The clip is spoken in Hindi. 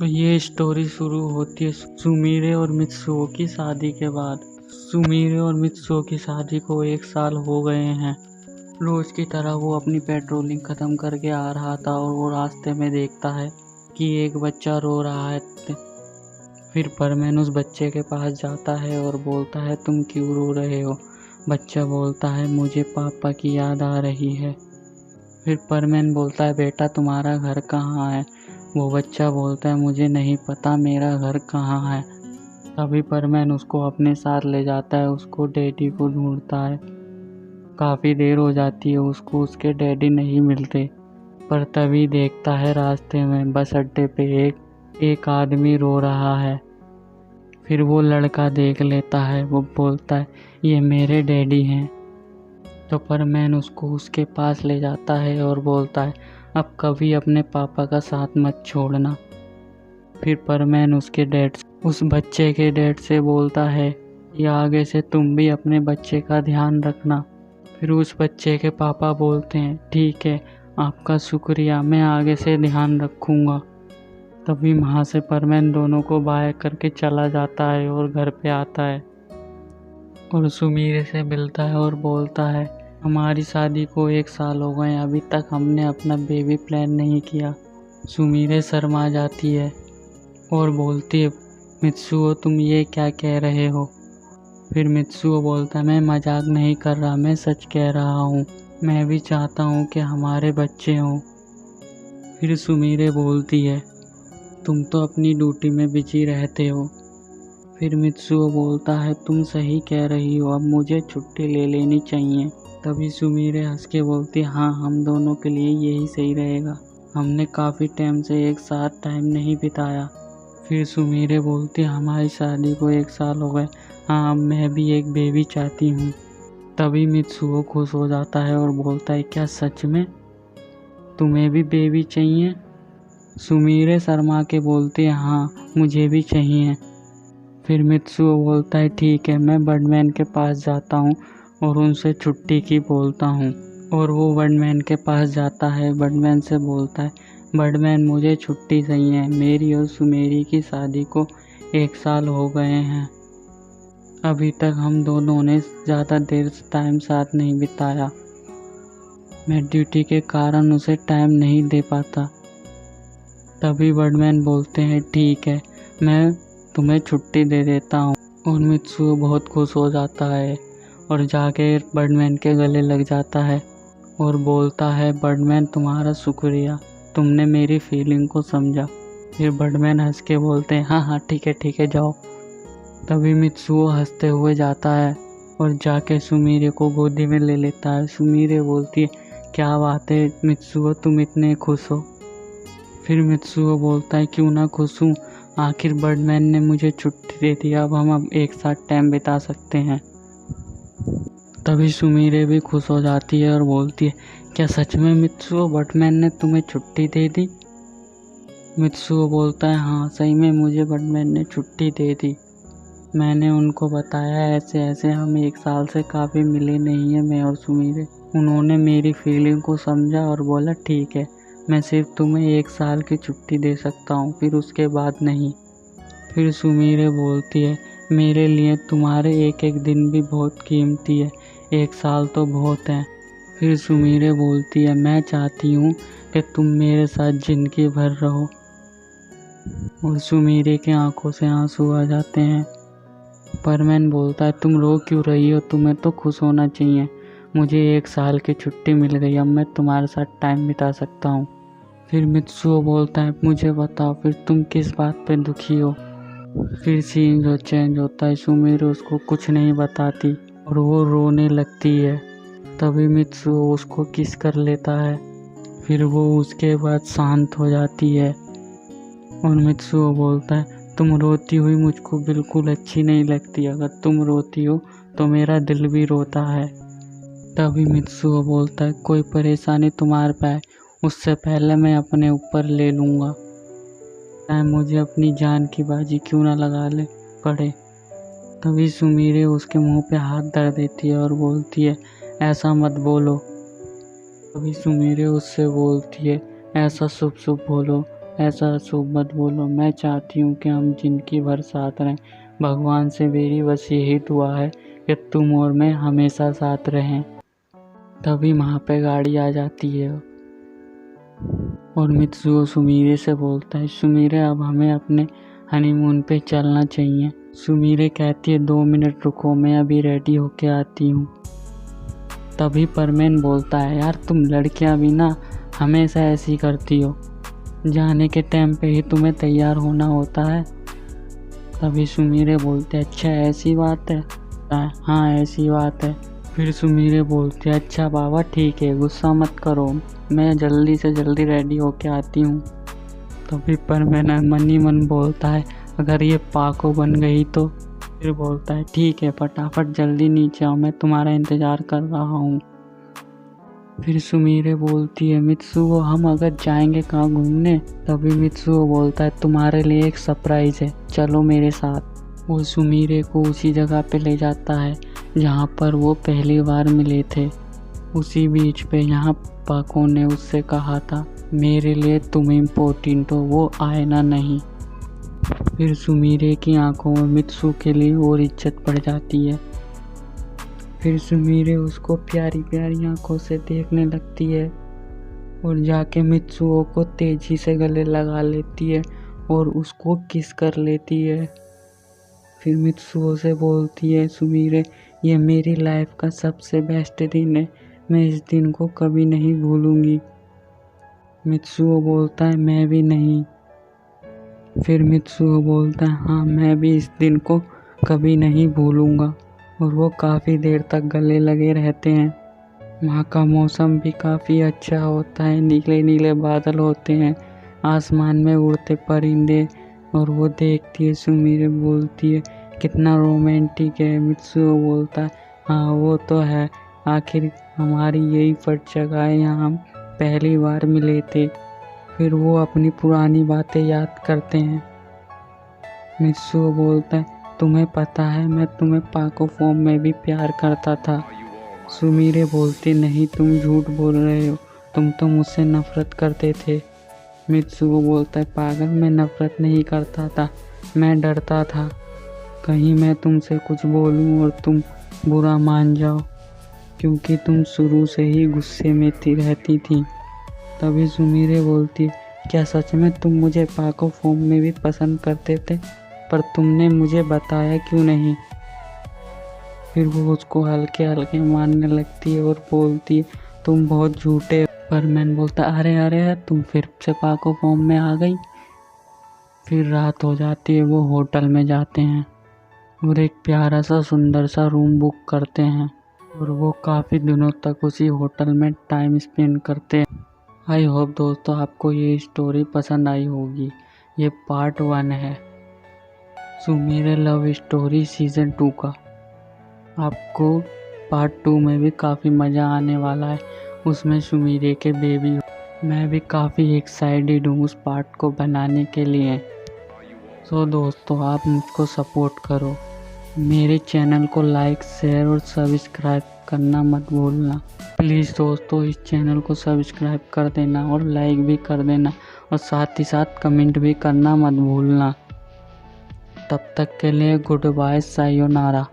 तो ये स्टोरी शुरू होती है सुमीरे और मित्सुओ की शादी के बाद। सुमीरे और मित्सुओ की शादी को 1 साल हो गए हैं। रोज की तरह वो अपनी पेट्रोलिंग खत्म करके आ रहा था और वो रास्ते में देखता है कि एक बच्चा रो रहा है। फिर परमैन उस बच्चे के पास जाता है और बोलता है, तुम क्यों रो रहे हो? बच्चा बोलता है, मुझे पापा की याद आ रही है। फिर परमैन बोलता है, बेटा तुम्हारा घर कहाँ है? वो बच्चा बोलता है, मुझे नहीं पता मेरा घर कहाँ है। तभी परमैन उसको अपने साथ ले जाता है। उसको डैडी को ढूंढता है। काफ़ी देर हो जाती है, उसको उसके डैडी नहीं मिलते। पर तभी देखता है रास्ते में बस अड्डे पे एक आदमी रो रहा है। फिर वो लड़का देख लेता है। वो बोलता है, ये मेरे डैडी हैं। तो परमैन उसको उसके पास ले जाता है और बोलता है, अब कभी अपने पापा का साथ मत छोड़ना। फिर परमैन उस बच्चे के डैड से बोलता है कि आगे से तुम भी अपने बच्चे का ध्यान रखना। फिर उस बच्चे के पापा बोलते हैं, ठीक है, आपका शुक्रिया, मैं आगे से ध्यान रखूँगा। तभी वहाँ से परमैन दोनों को बाय करके चला जाता है और घर पे आता है और सुमीरे से मिलता है और बोलता है, हमारी शादी को 1 साल हो गए, अभी तक हमने अपना बेबी प्लान नहीं किया। सुमीरे शर्मा जाती है और बोलती है, मित्सुओ तुम ये क्या कह रहे हो? फिर मित्सुओ बोलता है, मैं मजाक नहीं कर रहा, मैं सच कह रहा हूँ। मैं भी चाहता हूँ कि हमारे बच्चे हों। फिर सुमीरे बोलती है, तुम तो अपनी ड्यूटी में बिजी रहते हो। फिर मित्सुओ बोलता है, तुम सही कह रही हो, अब मुझे छुट्टी ले लेनी चाहिए। तभी सुमीरे हंस के बोलती है, हाँ, हम दोनों के लिए यही सही रहेगा, हमने काफ़ी टाइम से एक साथ टाइम नहीं बिताया। फिर सुमीरे बोलती है, हमारी शादी को 1 साल हो गए, हाँ, अब मैं भी एक बेबी चाहती हूँ। तभी मित्सुओ खुश हो जाता है और बोलता है, क्या सच में तुम्हें भी बेबी चाहिए? सुमीरे शर्मा के बोलती है, हाँ, मुझे भी चाहिए। फिर मित्सुओ बोलता है, ठीक है, मैं बर्डमैन के पास जाता हूँ और उनसे छुट्टी की बोलता हूँ। और वो बर्डमैन के पास जाता है। बर्डमैन से बोलता है, बर्डमैन मुझे छुट्टी चाहिए, मेरी और सुमेरी की शादी को 1 साल हो गए हैं, अभी तक हम दोनों ने ज़्यादा देर टाइम साथ नहीं बिताया, मैं ड्यूटी के कारण उसे टाइम नहीं दे पाता। तभी बर्डमैन बोलते हैं, ठीक है, मैं तुम्हें छुट्टी दे देता हूँ। और मित्सुओ बहुत खुश हो जाता है और जाके बर्डमैन के गले लग जाता है और बोलता है, बर्डमैन तुम्हारा शुक्रिया, तुमने मेरी फीलिंग को समझा। फिर बर्डमैन हंस के बोलते हैं, हाँ हाँ ठीक है जाओ। तभी मित्सुओ हंसते हुए जाता है और जाके सुमीरे को गोदी में ले लेता है। सुमीरे बोलती है, क्या बात है मित्सुओ, तुम इतने खुश हो? फिर मित्सुओ बोलता है, क्यों ना खुश हूँ, आखिर बर्डमैन ने मुझे छुट्टी दे दी, अब हम एक साथ टाइम बिता सकते हैं। तभी सुमीरे भी खुश हो जाती है और बोलती है, क्या सच में मित्सुओ, बर्डमैन ने तुम्हें छुट्टी दे दी? मित्सुओ बोलता है, हाँ, सही में मुझे बर्डमैन ने छुट्टी दे दी। मैंने उनको बताया ऐसे ऐसे हम 1 साल से काफ़ी मिले नहीं हैं, मैं और सुमीरे। उन्होंने मेरी फीलिंग को समझा और बोला, ठीक है, मैं सिर्फ तुम्हें 1 साल की छुट्टी दे सकता हूँ, फिर उसके बाद नहीं। फिर सुमीरे बोलती है, मेरे लिए तुम्हारे एक एक दिन भी बहुत कीमती है, 1 साल तो बहुत है। फिर सुमीरे बोलती है, मैं चाहती हूँ कि तुम मेरे साथ जिंदगी भर रहो। और सुमीरे की आंखों से आंसू आ जाते हैं। परमैन बोलता है, तुम रो क्यों रही हो, तुम्हें तो खुश होना चाहिए, मुझे 1 साल की छुट्टी मिल गई, अब मैं तुम्हारे साथ टाइम बिता सकता हूँ। फिर मित्सुओ बोलता है, मुझे बताओ फिर तुम किस बात पे दुखी हो? फिर सीन जो चेंज होता है, सुमीरे उसको कुछ नहीं बताती और वो रोने लगती है। तभी मित्सुओ उसको किस कर लेता है। फिर वो उसके बाद शांत हो जाती है और मित्सुओ बोलता है, तुम रोती हुई मुझको बिल्कुल अच्छी नहीं लगती, अगर तुम रोती हो तो मेरा दिल भी रोता है। तभी मित्सुओ बोलता है, कोई परेशानी तुम्हारे पे है, उससे पहले मैं अपने ऊपर ले लूँगा, चाहे मुझे अपनी जान की बाजी क्यों ना लगा ले पड़े। तभी सुमीरे उसके मुंह पे हाथ धर देती है और बोलती है, ऐसा मत बोलो। तभी सुमीरे उससे बोलती है, ऐसा शुभ शुभ बोलो, ऐसा अशुभ मत बोलो। मैं चाहती हूँ कि हम जिंदगी भर साथ रहें। भगवान से मेरी बस यही दुआ है कि तुम और मैं हमेशा साथ रहें। तभी वहाँ पे गाड़ी आ जाती है और मित्सुओ सुमीरे से बोलता है, सुमीरे अब हमें अपने हनीमून पे चलना चाहिए। सुमीरे कहती है 2 मिनट रुको, मैं अभी रेडी होके आती हूँ। तभी परमेन बोलता है, यार तुम लड़कियां भी ना हमेशा ऐसी करती हो, जाने के टाइम पे ही तुम्हें तैयार होना होता है। तभी सुमीरे बोलते हैं, अच्छा ऐसी बात है? हाँ ऐसी बात है। फिर सुमीरे बोलते हैं, अच्छा बाबा ठीक है, गुस्सा मत करो, मैं जल्दी से जल्दी रेडी होके आती हूँ। तभी परमेन मन ही मन बोलता है, अगर ये पाको बन गई तो। फिर बोलता है, ठीक है फटाफट जल्दी नीचे आओ, मैं तुम्हारा इंतज़ार कर रहा हूँ। फिर सुमीरे बोलती है, मित्सुओ हम अगर जाएंगे कहाँ घूमने? तभी मित्सुओ बोलता है, तुम्हारे लिए एक सरप्राइज़ है, चलो मेरे साथ। वो सुमीरे को उसी जगह पे ले जाता है जहाँ पर वो पहली बार मिले थे, उसी बीच पे जहाँ पाको ने उससे कहा था, मेरे लिए तुम इम्पोर्टेंट हो, वो आईना नहीं। फिर सुमीरे की आंखों में मित्सु के लिए और इज्जत बढ़ जाती है। फिर सुमीरे उसको प्यारी प्यारी आंखों से देखने लगती है और जाके मित्सुओ को तेजी से गले लगा लेती है और उसको किस कर लेती है। फिर मित्सुओ से बोलती है, सुमीरे ये मेरी लाइफ का सबसे बेस्ट दिन है, मैं इस दिन को कभी नहीं भूलूंगी। मित्सुओ बोलता है, मैं भी नहीं। फिर मित्सुओ बोलता है, हाँ मैं भी इस दिन को कभी नहीं भूलूंगा। और वो काफ़ी देर तक गले लगे रहते हैं। वहाँ का मौसम भी काफ़ी अच्छा होता है, नीले नीले बादल होते हैं, आसमान में उड़ते परिंदे। और वो देखती है, सुमीरे बोलती है, कितना रोमांटिक है। मित्सुओ बोलता है, हाँ वो तो है, आखिर हमारी यही फर्स्ट जगह है, यहाँ हम पहली बार मिले थे। फिर वो अपनी पुरानी बातें याद करते हैं। मित्सुओ बोलता है, तुम्हें पता है मैं तुम्हें पाको फॉर्म में भी प्यार करता था। सुमीरे बोलती, नहीं तुम झूठ बोल रहे हो, तुम तो मुझसे नफरत करते थे। मित्सुओ बोलता है, पागल मैं नफरत नहीं करता था, मैं डरता था कहीं मैं तुमसे कुछ बोलूं और तुम बुरा मान जाओ, क्योंकि तुम शुरू से ही गुस्से में रहती थी। तभी सुमीरे बोलती, क्या सच में तुम मुझे पाको फॉर्म में भी पसंद करते थे, पर तुमने मुझे बताया क्यों नहीं? फिर वो उसको हल्के हल्के मारने लगती है और बोलती है, तुम बहुत झूठे हो। परमेन बोलता, अरे अरे तुम फिर से पाको फॉर्म में आ गई। फिर रात हो जाती है, वो होटल में जाते हैं और एक प्यारा सा सुंदर सा रूम बुक करते हैं और वो काफ़ी दिनों तक उसी होटल में टाइम स्पेंड करते हैं। आई होप दोस्तों आपको ये स्टोरी पसंद आई होगी। ये पार्ट 1 है सुमीरे लव स्टोरी सीज़न 2 का। आपको पार्ट 2 में भी काफ़ी मज़ा आने वाला है, उसमें सुमीरे के बेबी। मैं भी काफ़ी एक्साइटेड हूँ उस पार्ट को बनाने के लिए। सो दोस्तों आप मुझको सपोर्ट करो, मेरे चैनल को लाइक शेयर और सब्सक्राइब करना मत भूलना प्लीज़। दोस्तों इस चैनल को सब्सक्राइब कर देना और लाइक भी कर देना और साथ ही साथ कमेंट भी करना मत भूलना। तब तक के लिए गुड बाय, सायोनारा।